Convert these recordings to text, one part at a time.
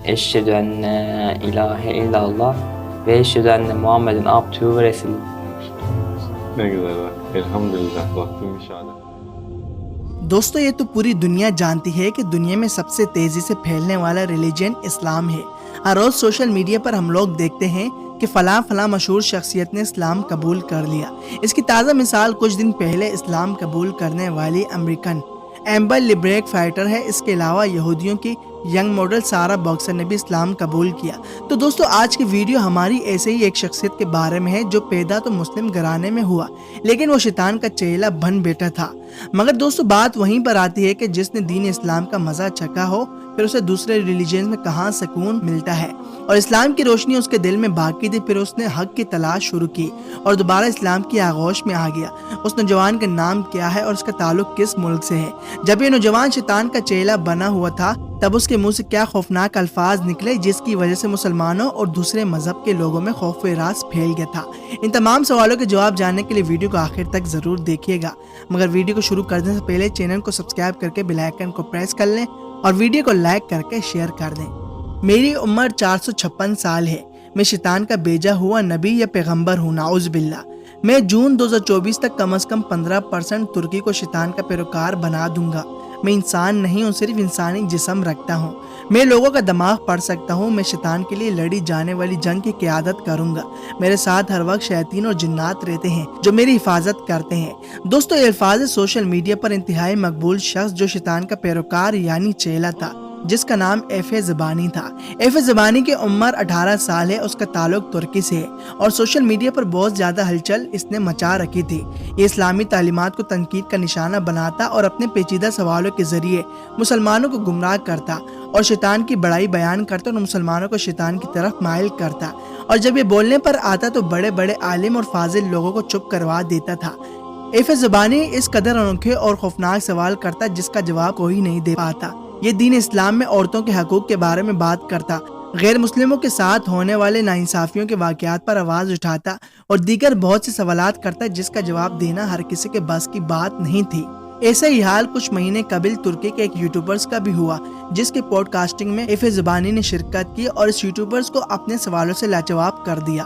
eşhedü enne ilahe illallah ve eşhedü enne Muhammeden abdühü ve resulü. Ne güzel bak. Elhamdülillah. Vaktim müşahede. दोस्तों ये तो पूरी दुनिया जानती है कि दुनिया में सबसे तेजी से फैलने वाला रिलीजन इस्लाम है। हर रोज सोशल मीडिया पर हम लोग देखते हैं कि फलां मशहूर शख्सियत ने इस्लाम कबूल कर लिया। इसकी ताज़ा मिसाल कुछ दिन पहले इस्लाम कबूल करने वाली अमेरिकन एम्बर लिब्रेक फाइटर है। इसके अलावा यहूदियों की यंग मॉडल सारा बॉक्सर ने भी इस्लाम कबूल किया। तो दोस्तों आज की वीडियो हमारी ऐसे ही एक शख्सियत के बारे में है जो पैदा तो मुस्लिम घराने में हुआ लेकिन वो शैतान का चेला बन बैठा था। मगर दोस्तों बात वहीं पर आती है कि जिसने दीन इस्लाम का मजा चखा हो फिर उसे दूसरे रिलीजन में कहाँ सुकून मिलता है। और इस्लाम की रोशनी उसके दिल में बाकी थी। फिर उसने हक की तलाश शुरू की और दोबारा इस्लाम की आगोश में आ गया। उस नौजवान का नाम क्या है और उसका ताल्लुक किस मुल्क से है? जब ये नौजवान शैतान का चेला बना हुआ था तब उसके मुंह से क्या खौफनाक अल्फाज निकले जिसकी वजह से मुसलमानों और दूसरे मजहब के लोगों में खौफ व रास फैल गया था। इन तमाम सवालों के जवाब जानने के लिए वीडियो को आखिर तक जरूर देखिएगा। मगर वीडियो को शुरू करने से पहले चैनल को सब्सक्राइब करके बेल आइकन को प्रेस कर लें और वीडियो को लाइक करके शेयर कर दें। मेरी उम्र 456 साल है। मैं शैतान का भेजा हुआ नबी या पैगंबर हूँ, नाउज़ बिल्ला। मैं जून 2024 तक कम से कम 15% तुर्की को शैतान का पैरोकार बना दूंगा। मैं इंसान नहीं हूँ, सिर्फ इंसानी जिस्म रखता हूँ। मैं लोगों का दिमाग पढ़ सकता हूँ। मैं शैतान के लिए लड़ी जाने वाली जंग की क़यादत करूंगा। मेरे साथ हर वक्त शैतान और जिन्नात रहते हैं जो मेरी हिफाजत करते हैं। दोस्तों ये अल्फाज सोशल मीडिया पर इंतहाई मकबूल शख्स जो शैतान का पैरोकार यानी चेला था जिसका नाम एफे ज़बानी था। एफे ज़बानी की उम्र 18 साल है। उसका ताल्लुक तुर्की से है और सोशल मीडिया पर बहुत ज़्यादा हलचल इसने मचा रखी थी। ये इस्लामी तालीमात को तनकीद का निशाना बनाता और अपने पेचीदा सवालों के जरिए मुसलमानों को गुमराह करता और शैतान की बड़ाई बयान करता और मुसलमानों को शैतान की तरफ माइल करता। और जब ये बोलने पर आता तो बड़े बड़े आलिम और फाजिल लोगों को चुप करवा देता था। एफे ज़बानी इस कदर अनोखे और खौफनाक सवाल करता जिसका जवाब कोई नहीं दे पाता। ये दीन इस्लाम में औरतों के हकूक के बारे में बात करता, गैर मुस्लिमों के साथ होने वाले नाइंसाफियों के वाक़यात पर आवाज़ उठाता और दीगर बहुत से सवालात करता जिसका जवाब देना हर किसी के बस की बात नहीं थी। ऐसा ही हाल कुछ महीने कबल तुर्की के एक यूट्यूबर्स का भी हुआ जिसके पॉडकास्टिंग में एफे ज़बानी ने शिरकत की और इस यूट्यूबर्स को अपने सवालों से लाजवाब कर दिया।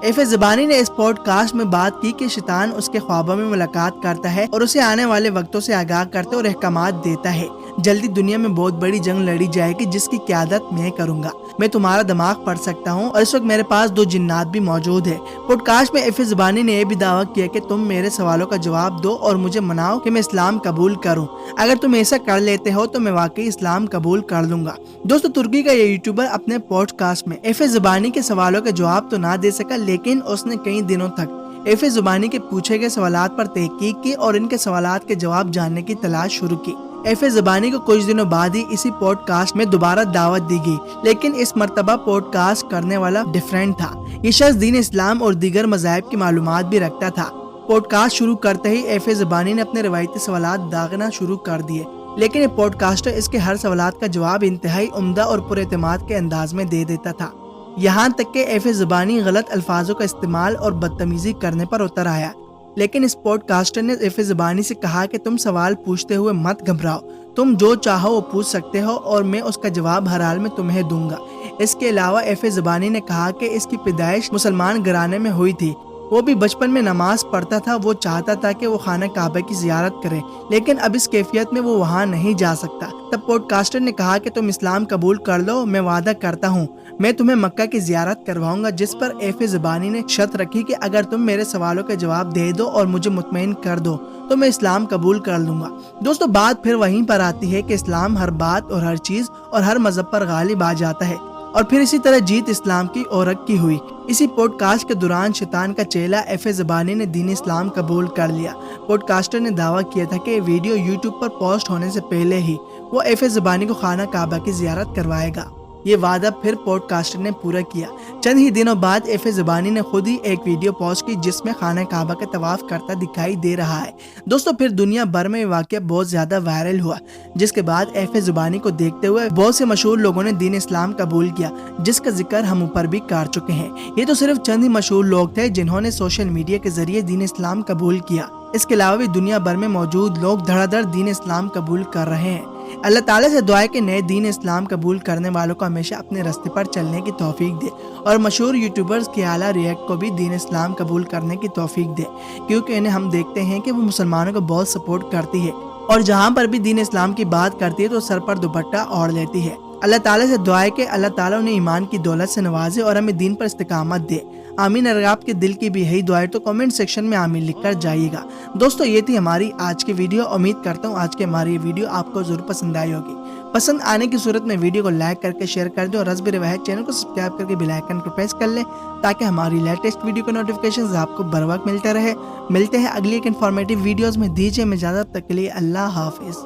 एफे ज़बानी ने इस पॉडकास्ट में बात की कि शैतान उसके ख्वाबों में मुलाकात करता है और उसे आने वाले वक्तों से आगाह करता और अहकामात देता है। जल्दी दुनिया में बहुत बड़ी जंग लड़ी जाएगी जिसकी क़यादत मैं करूंगा। मैं तुम्हारा दिमाग पढ़ सकता हूँ और इस वक्त मेरे पास 2 जिन्नात भी मौजूद है। पॉडकास्ट में एफे ज़बानी ने यह भी दावा किया कि तुम मेरे सवालों का जवाब दो और मुझे मनाओ कि मैं इस्लाम कबूल करूँ। अगर तुम ऐसा कर लेते हो तो मैं वाकई इस्लाम कबूल कर लूंगा। दोस्तों तुर्की का ये यूट्यूबर अपने पॉडकास्ट में एफे ज़बानी के सवालों का जवाब तो ना दे सका लेकिन उसने कई दिनों तक एफे ज़बानी के पूछे गए सवालात पर तहकीक की और इनके सवालात के जवाब जानने की तलाश शुरू की। एफे ज़बानी को कुछ दिनों बाद ही इसी पॉडकास्ट में दोबारा दावत दी गई लेकिन इस मर्तबा पॉडकास्ट करने वाला डिफरेंट था। ये शख्स दीन इस्लाम और दीगर मज़ाहिब की मालूमात भी रखता था। पॉडकास्ट शुरू करते ही एफे ज़बानी ने अपने रवायती सवालात दागना शुरू कर दिए लेकिन ये पॉडकास्टर इसके हर सवालात का जवाब इंतहाई उम्दा और पुरएतमाद के अंदाज में दे देता था। यहाँ तक कि एफे ज़बानी गलत अल्फाजों का इस्तेमाल और बदतमीजी करने पर उतर आया। लेकिन इस पॉडकास्टर ने एफे ज़बानी से कहा कि तुम सवाल पूछते हुए मत घबराओ, तुम जो चाहो वो पूछ सकते हो और मैं उसका जवाब हर हाल में तुम्हें दूंगा। इसके अलावा एफे ज़बानी ने कहा कि इसकी पैदाइश मुसलमान घराने में हुई थी। वो भी बचपन में नमाज पढ़ता था। वो चाहता था कि वो खाना काबा की ज़ियारत करे लेकिन अब इस कैफियत में वो वहाँ नहीं जा सकता। तब पॉडकास्टर ने कहा कि तुम इस्लाम कबूल कर लो, मैं वादा करता हूँ मैं तुम्हें मक्का की ज़ियारत करवाऊंगा। जिस पर एफे ज़बानी ने शर्त रखी कि अगर तुम मेरे सवालों के जवाब दे दो और मुझे मुतमईन कर दो तो मैं इस्लाम कबूल कर लूंगा। दोस्तों बात फिर वहीं पर आती है कि इस्लाम हर बात और हर चीज़ और हर मजहब पर गालिब आ जाता है और फिर इसी तरह जीत इस्लाम की औरत की हुई। इसी पॉडकास्ट के दौरान शैतान का चेला एफे ज़बानी ने दीन इस्लाम कबूल कर लिया। पॉडकास्टर ने दावा किया था कि वीडियो यूट्यूब पर पोस्ट होने से पहले ही वो एफे ज़बानी को खाना काबा की ज़ियारत करवाएगा। ये वादा फिर पॉडकास्टर ने पूरा किया। चंद ही दिनों बाद एफे ज़बानी ने खुद ही एक वीडियो पोस्ट की जिसमें खाना काबा का तवाफ करता दिखाई दे रहा है। दोस्तों फिर दुनिया भर में वाक़या बहुत ज्यादा वायरल हुआ जिसके बाद एफे ज़बानी को देखते हुए बहुत से मशहूर लोगों ने दीन इस्लाम कबूल किया जिसका जिक्र हम ऊपर भी कर चुके हैं। ये तो सिर्फ चंद ही मशहूर लोग थे जिन्होंने सोशल मीडिया के जरिए दीन इस्लाम कबूल किया। इसके अलावा भी दुनिया भर में मौजूद लोग धड़ाधड़ दीन इस्लाम कबूल कर रहे हैं। اللہ تعالیٰ سے دعا ہے کہ نئے دین اسلام قبول کرنے والوں کو ہمیشہ اپنے راستے پر چلنے کی توفیق دے اور مشہور یوٹیوبرز کی اعلیٰ ریئیکٹ کو بھی دین اسلام قبول کرنے کی توفیق دے، کیونکہ انہیں ہم دیکھتے ہیں کہ وہ مسلمانوں کو بہت سپورٹ کرتی ہے اور جہاں پر بھی دین اسلام کی بات کرتی ہے تو سر پر دوپٹہ اوڑھ لیتی ہے۔ اللہ تعالیٰ سے دعا ہے کہ اللہ تعالیٰ انہیں ایمان کی دولت سے نوازے اور ہمیں دین پر استقامت دے، آمین۔ اگر آپ کے دل کی بھی یہی دعا ہے تو کمنٹ سیکشن میں آمین لکھ کر جائیے گا۔ دوستو یہ تھی ہماری آج کی ویڈیو، امید کرتا ہوں آج کی ہماری یہ ویڈیو آپ کو ضرور پسند آئی ہوگی۔ پسند آنے کی صورت میں ویڈیو کو لائک کر کے شیئر کر دیں اور رزق روایت چینل کو سبسکرائب کر کے بیل آئیکن کو پریس کر لیں تاکہ ہماری لیٹسٹ ویڈیو کے نوٹیفیکیشنز آپ کو بر وقت ملتے رہے۔ ملتے ہیں اگلی ایک انفارمیٹیو ویڈیوز میں، دیجیے میں اجازت، تک کے لیے اللہ حافظ۔